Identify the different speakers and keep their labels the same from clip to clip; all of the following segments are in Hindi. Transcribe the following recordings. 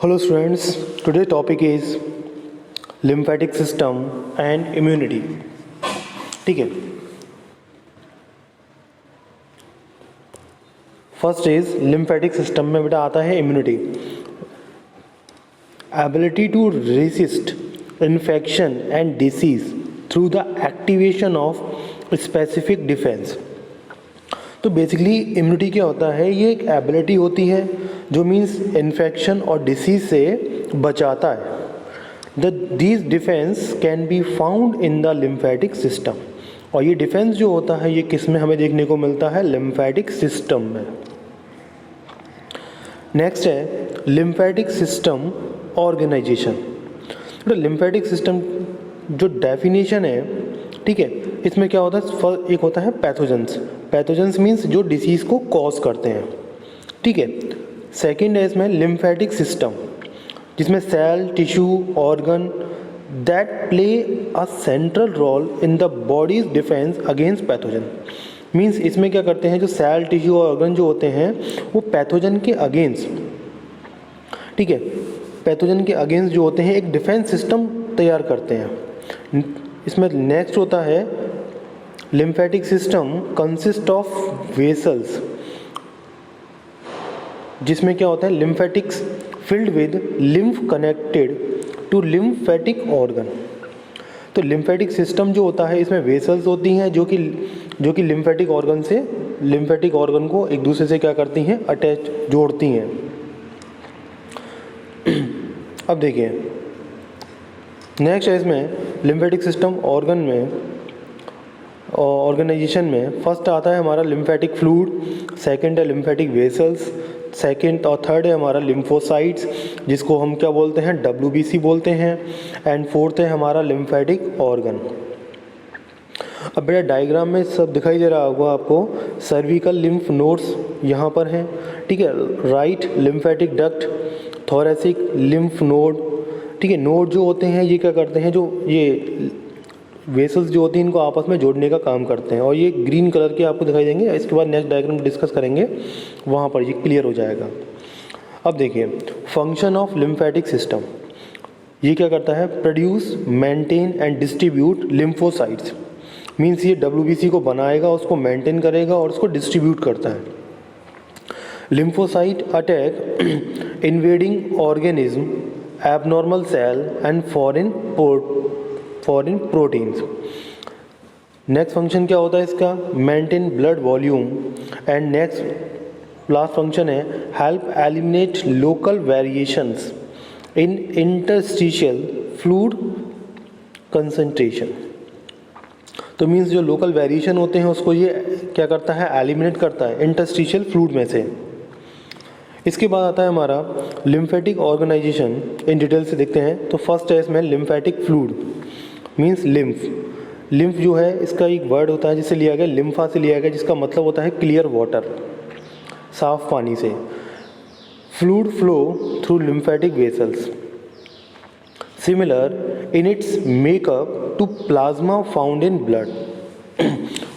Speaker 1: Hello students, today's topic is lymphatic system and immunity. ठीक है. फर्स्ट इज lymphatic system में बेटा आता है immunity. Ability to resist infection and disease through the activation of specific defense. तो बेसिकली इम्यूनिटी क्या होता है, ये एक एबिलिटी होती है जो मीन्स इन्फेक्शन और डिसीज से बचाता है. These defence can be found in the lymphatic system. और ये डिफेंस जो होता है ये किस में हमें देखने को मिलता है, लिम्फेटिक सिस्टम में. नेक्स्ट है lymphatic system organisation. Lymphatic system जो डेफिनेशन है, ठीक है, इसमें क्या होता है, एक होता है पैथोजेंस. पैथोजेंस मीन्स जो डिसीज़ को कॉज करते हैं, ठीक है. सेकेंड है इसमें लिम्फेटिक सिस्टम जिसमें cell, tissue, organ that play a central role in the body's defence against pathogen. Means इसमें क्या करते हैं, जो सेल, टिश्यू और ऑर्गन जो होते हैं वो पैथोजन के अगेंस्ट, ठीक है, पैथोजन के अगेंस्ट जो होते हैं एक डिफेंस सिस्टम तैयार करते हैं. इसमें नेक्स्ट होता है lymphatic system consist of vessels, जिसमें क्या होता है lymphatics filled with lymph connected to lymphatic organ. तो लिम्फेटिक सिस्टम जो होता है इसमें वेसल्स होती हैं जो कि लिम्फेटिक ऑर्गन को एक दूसरे से क्या करती हैं, अटैच, जोड़ती हैं. अब देखिए नेक्स्ट है इसमें लिम्फेटिक सिस्टम ऑर्गेनाइजेशन में फर्स्ट आता है हमारा लिम्फेटिक फ्लूइड, सेकंड है लिम्फेटिक वेसल्स, सेकंड और थर्ड है हमारा लिम्फोसाइट्स जिसको हम क्या बोलते हैं, WBC बोलते हैं, एंड फोर्थ है हमारा लिम्फेटिक ऑर्गन. अब बेटा डायग्राम में सब दिखाई दे रहा होगा आपको, सर्विकल लिम्फ नोड्स यहाँ पर हैं, ठीक है, right lymphatic duct, thoracic lymph node, ठीक है. नोड जो होते हैं ये क्या करते हैं, जो ये वेसल्स जो होती हैं इनको आपस में जोड़ने का काम करते हैं, और ये ग्रीन कलर के आपको दिखाई देंगे. इसके बाद नेक्स्ट डायग्राम डिस्कस करेंगे, वहाँ पर ये क्लियर हो जाएगा. अब देखिए फंक्शन ऑफ लिम्फेटिक सिस्टम, ये क्या करता है, produce, maintain and distribute lymphocytes. Means ये WBC को बनाएगा, उसको मेंटेन करेगा और उसको डिस्ट्रीब्यूट करता है. Lymphocyte attack invading organism, abnormal cell and foreign proteins. Next function क्या होता है इसका, maintain blood volume, and next last function है help eliminate local variations in interstitial fluid concentration. तो मीन्स जो लोकल वेरिएशन होते हैं उसको ये क्या करता है, एलिमिनेट करता है इंटरस्टिशियल फ्लूइड में से. इसके बाद आता है हमारा लिम्फेटिक ऑर्गेनाइजेशन, इन डिटेल से देखते हैं. तो फर्स्ट है इसमें लिम्फेटिक फ्लूइड मीन्स लिम्फ जो है इसका एक वर्ड होता है जिससे लिया गया, लिम्फा से लिया गया, जिसका मतलब होता है क्लियर वाटर, साफ पानी से. Fluid flow through lymphatic vessels, similar in its makeup to plasma found in blood.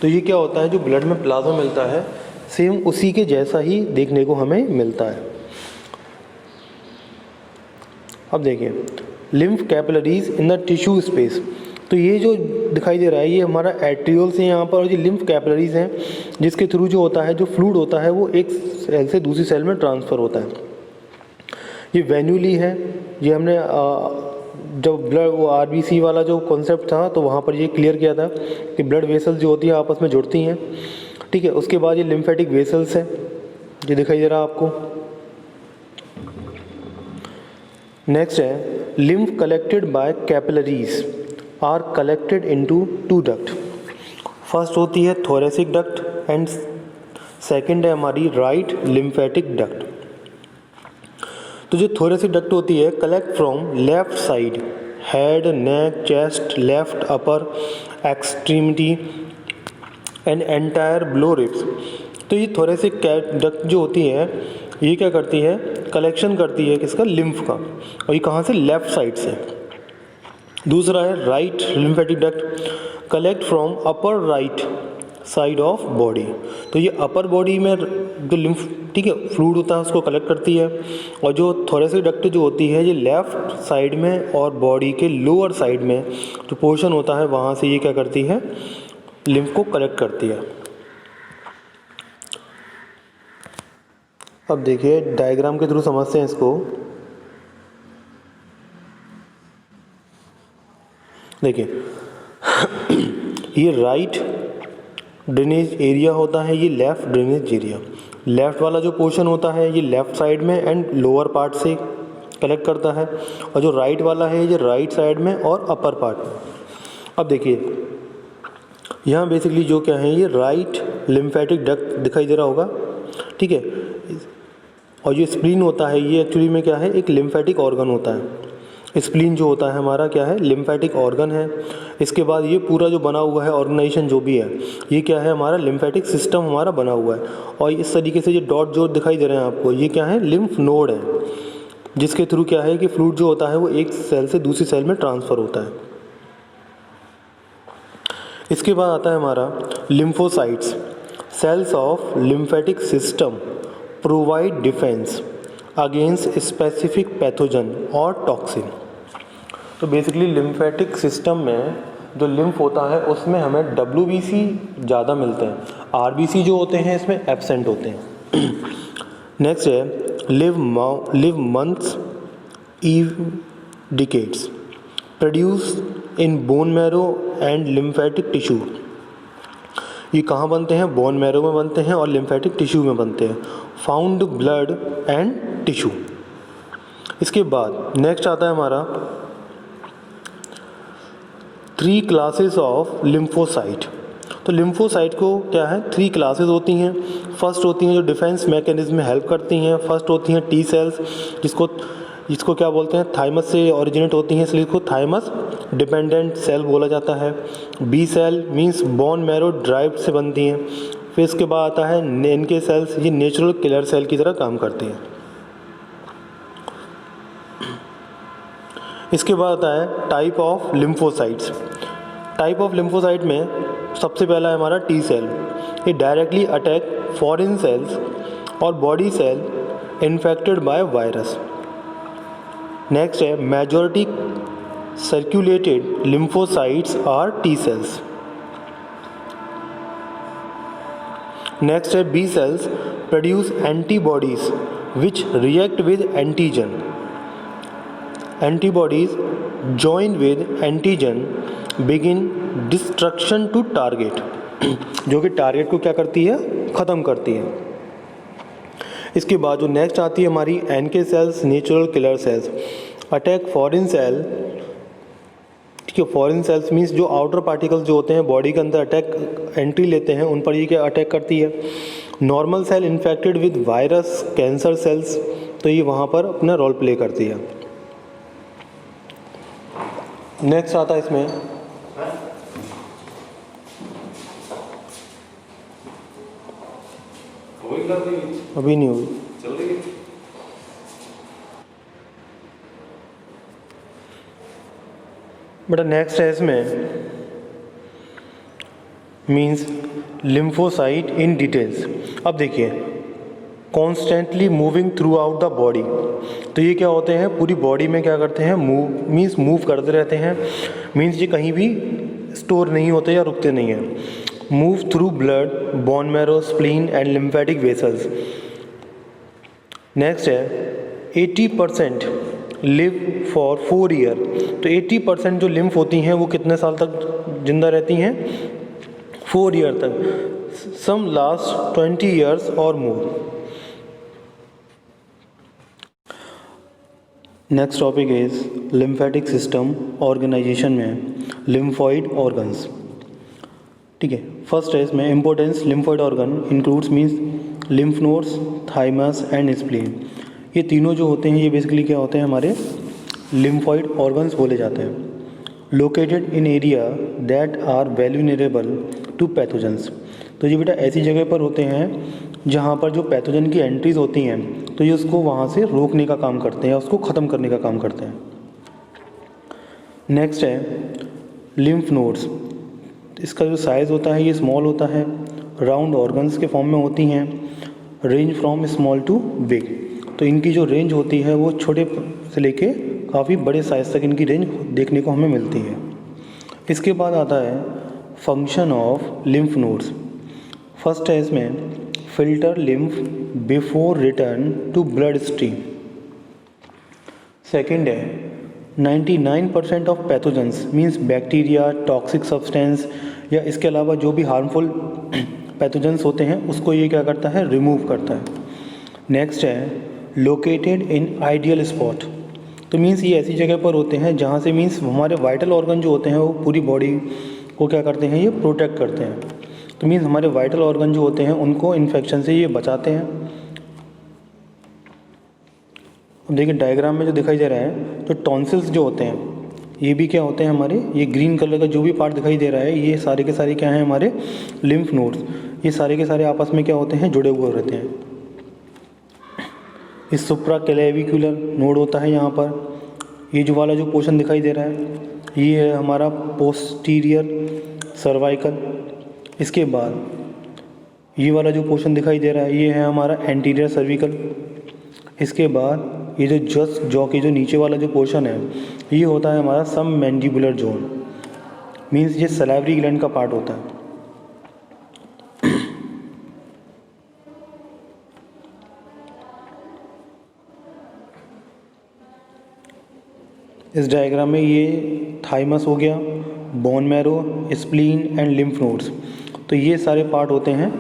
Speaker 1: तो ये क्या होता है, जो ब्लड में प्लाज्मा मिलता है सेम उसी के जैसा ही देखने को हमें मिलता है. अब देखिए lymph capillaries in the tissue space. तो ये जो दिखाई दे रहा है ये हमारा एट्रियोल्स है यहाँ पर, और ये लिम्फ कैपिलरीज हैं जिसके थ्रू जो होता है, जो फ्लूइड होता है वो एक सेल से दूसरी सेल में ट्रांसफ़र होता है. ये वेन्यूली है, ये हमने जब ब्लड वो RBC वाला जो कॉन्सेप्ट था तो वहाँ पर ये क्लियर किया था कि ब्लड वेसल्स जो होती हैं आपस में जुड़ती हैं, ठीक है. उसके बाद ये लिम्फेटिक वेसल्स है, ये दिखाई दे रहा है आपको. नेक्स्ट है lymph collected by capillaries are collected into 2 duct. First होती है थोरेसिक डक्ट एंड सेकंड है हमारी राइट लिम्फेटिक डक्ट. तो जो थोरेसिक डक्ट होती है collect from left side, head, neck, chest, left upper extremity and entire blow ribs. तो ये थोरेसिक डक्ट जो होती है ये क्या करती है, कलेक्शन करती है किसका, लिम्फ का, और ये कहाँ से, लेफ्ट साइड से. दूसरा है right lymphatic duct, collect from upper right side of body. तो ये अपर बॉडी में जो लिम्फ ठीक है, फ्लूइड होता है उसको कलेक्ट करती है। और जो थोरेसिक डक्ट जो होती है ये लेफ़्ट साइड में और बॉडी के लोअर साइड में जो पोर्शन होता है वहाँ से ये क्या करती है, लिम्फ को कलेक्ट करती है। अब देखिए डायग्राम के थ्रू समझते हैं इसको। देखिए ये राइट ड्रेनेज एरिया होता है, ये लेफ़्ट ड्रेनेज एरिया। लेफ़्ट वाला जो पोर्शन होता है ये लेफ़्ट साइड में एंड लोअर पार्ट से कलेक्ट करता है, और जो राइट वाला है ये राइट साइड में और अपर पार्ट में। अब देखिए यहाँ बेसिकली जो क्या है, ये राइट लिम्फेटिक डक्ट दिखाई दे रहा होगा, ठीक है। और जो स्प्लीन होता है ये एक्चुअली में क्या है, एक लिम्फेटिक ऑर्गन होता है। स्प्लीन जो होता है हमारा क्या है, लिम्फेटिक ऑर्गन है। इसके बाद ये पूरा जो बना हुआ है ऑर्गेनाइजेशन जो भी है ये क्या है, हमारा लिम्फेटिक सिस्टम हमारा बना हुआ है। और इस तरीके से ये डॉट जो दिखाई दे रहे हैं आपको, ये क्या है, लिम्फ नोड है, जिसके थ्रू क्या है कि फ्लूइड जो होता है वो एक सेल से दूसरी सेल में ट्रांसफ़र होता है। इसके बाद आता है हमारा lymphocytes. Cells of lymphatic system provide defence against specific pathogen और टॉक्सिन। तो बेसिकली लिम्फेटिक सिस्टम में जो लिम्फ होता है उसमें हमें WBC ज़्यादा मिलते हैं, RBC जो होते हैं इसमें एब्सेंट होते हैं। नेक्स्ट है live months eve decades produce in bone marrow and lymphatic tissue. ये कहाँ बनते हैं, बोन मैरो में बनते हैं और लिम्फेटिक टिश्यू में बनते हैं। Found blood and tissue. इसके बाद नेक्स्ट आता है हमारा 3 क्लासेस ऑफ लिम्फोसाइट। तो लिम्फोसाइट को क्या है, 3 क्लासेस होती हैं। फर्स्ट होती हैं जो डिफेंस मैकेनिज्म में हेल्प करती हैं। फर्स्ट होती हैं T सेल्स, जिसको क्या बोलते हैं, थाइमस से ओरिजिनेट होती हैं, इसलिए इसको थाइमस डिपेंडेंट सेल बोला जाता है। B cell means bone marrow drive से बनती हैं। फिर इसके बाद आता है NK सेल्स, ये नेचुरल किलर सेल की तरह काम करती हैं। इसके बाद आता है type of lymphocytes. Type of lymphocyte में सबसे पहला है हमारा T सेल। ये डायरेक्टली अटैक फॉरेन सेल्स और body cell infected by virus. Next है majority circulated lymphocytes are T cells. Next है B cells produce antibodies which react with antigen. Antibodies join with antigen begin destruction to target, जो कि टारगेट को क्या करती है, ख़त्म करती है। इसके बाद जो नेक्स्ट आती है हमारी NK cells, natural killer cells, attack foreign cell. ठीक है, फॉरेन सेल्स मीन्स जो आउटर पार्टिकल्स जो होते हैं बॉडी के अंदर अटैक एंट्री लेते हैं, उन पर ये क्या अटैक करती है। Normal cell infected with virus, cancer cells, तो ये वहाँ पर अपना रोल प्ले करती है। नेक्स्ट आता है इसमें अभी नहीं हुई, चल रही है। बेटा नेक्स्ट है इसमें मीन्स लिम्फोसाइट इन डिटेल्स। अब देखिए constantly moving through out the body, तो ये क्या होते हैं, पूरी बॉडी में क्या करते हैं, मूव करते रहते हैं। मीन्स ये कहीं भी स्टोर नहीं होते या रुकते नहीं हैं। Move through blood, bone marrow, spleen and lymphatic vessels. Next है 80% लिव फॉर 4 ईयर। तो 80% जो लिम्फ होती हैं वो कितने साल तक जिंदा रहती हैं, 4 ईयर तक। सम लास्ट 20 ईयर्स और more. Next topic is lymphatic system organization में लिम्फॉइड ऑर्गन्स। ठीक है, फर्स्ट है इसमें importance. Lymphoid organ includes means lymph nodes, thymus and spleen. ये तीनों जो होते हैं ये बेसिकली क्या होते हैं, हमारे लिम्फॉइड ऑर्गन्स बोले जाते हैं। Located in area that are vulnerable to pathogens. तो ये बेटा ऐसी जगह पर होते हैं जहाँ पर जो पैथोजन की एंट्रीज होती हैं तो ये उसको वहाँ से रोकने का काम करते हैं, उसको ख़त्म करने का काम करते हैं। नेक्स्ट है लिम्फ नोड्स। इसका जो साइज़ होता है ये स्मॉल होता है, राउंड ऑर्गन्स के फॉर्म में होती हैं। Range from small to big. तो इनकी जो रेंज होती है वो छोटे से लेके काफ़ी बड़े साइज़ तक इनकी रेंज देखने को हमें मिलती है। इसके बाद आता है function of lymph nodes. First है इसमें filter lymph before return to blood stream. Second है 99% of pathogens means bacteria, toxic substance या इसके अलावा जो भी हार्मफुल पैथोजेंस होते हैं उसको ये क्या करता है, रिमूव करता है। नेक्स्ट है लोकेटेड इन आइडियल स्पॉट। तो मीन्स ये ऐसी जगह पर होते हैं जहाँ से मीन्स हमारे वाइटल ऑर्गन जो होते हैं वो पूरी बॉडी को क्या करते हैं, ये प्रोटेक्ट करते हैं। तो मीन्स हमारे वाइटल ऑर्गन जो होते हैं उनको इन्फेक्शन से ये बचाते हैं। अब देखिए डायग्राम में जो दिखाई दे रहा है, तो टॉन्सिल्स जो होते हैं ये भी क्या होते हैं हमारे, ये ग्रीन कलर का जो भी पार्ट दिखाई दे रहा है ये सारे के सारे क्या हैं, हमारे लिम्फ नोड्स। ये सारे के सारे आपस में क्या होते हैं, जुड़े हुए रहते हैं। इस सुप्राक्लेविकुलर नोड होता है यहाँ पर। ये जो वाला जो पोर्शन दिखाई दे रहा है ये है हमारा पोस्टीरियर सर्वाइकल। इसके बाद ये वाला जो पोर्शन दिखाई दे रहा है ये है हमारा एंटीरियर सर्विकल। इसके बाद ये जो जस्ट जॉ के जो नीचे वाला जो पोर्शन है ये होता है हमारा सब मैंडिबुलर जोन, मीन्स ये सलाइवरी ग्लैंड का पार्ट होता है। इस डायग्राम में ये थाइमस हो गया, bone marrow, spleen and lymph nodes. तो ये सारे पार्ट होते हैं